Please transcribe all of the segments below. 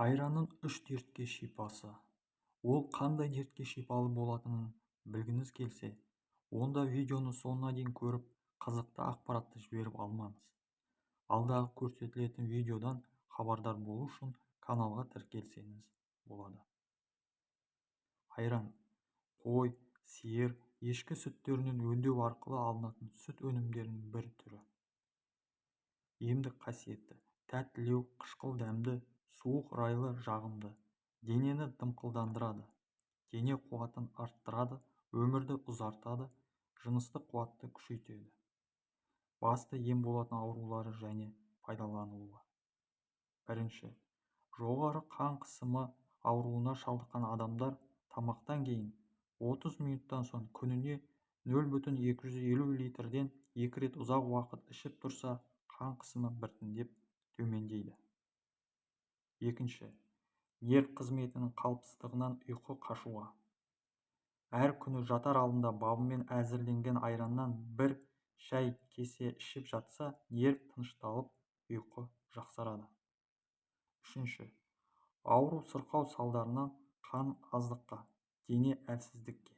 Айранның 3 дертке шипасы. Ол қандай дертке шипалы болатынын білгіңіз келсе, онда видеоны соңына дейін көріп, қызықты ақпаратты жіберіп алмаңыз. Алдағы көрсетілетін видеодан хабардар болу үшін каналға тіркелсеңіз болады. Айран қой, сиыр, ешкі сүттерінен өңдеу арқылы алынатын сүт өнімдерінің бір түрі. Емдік қасиеті: тәттілеу, қышқыл дәмді, суық райлы, жағымды. Денені дымқылдандырады, дене қуатын арттырады, өмірді ұзартады, жыныстық қуатты күшейтеді. Басты ем болатын аурулары және пайдалануы. Бірінші, жоғары қан қысымы ауруына шалдыққан адамдар тамақтан кейін 30 минуттан соң күніне 0,250 литрден 2 рет ұзақ уақыт ішіп тұрса, қан қысымы біртіндеп төмендейді. Екінші, нерв қызметінің қалыпсыздығынан ұйқы қашуға. Әр күні жатар алдында бабымен әзірленген айраннан бір шай кесе ішіп жатса, нерв тынышталып, ұйқы жақсарады. Үшінші, ауру сырқау салдарынан қан аздыққа, дене әлсіздікке.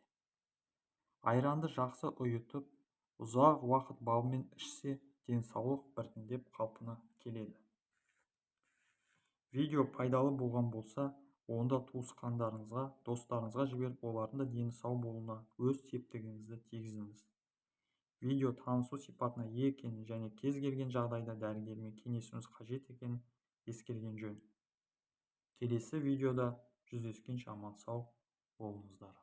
Айранды жақсы ұйытып, ұзақ уақыт бабымен ішсе, денсаулық біртіндеп қалпына келеді. Видео пайдалы болған болса, онда туысқандарыңызға, достарыңызға жіберіп, олардың да дені сау болуына өз септігіңізді тигізіңіз. Видео танысу сипатына ие екенін және кез келген жағдайда дәрігермен кеңесуіңіз қажет екенін ескерген жөн. Келесі видеода жүздескенше аман сау болыңыздар.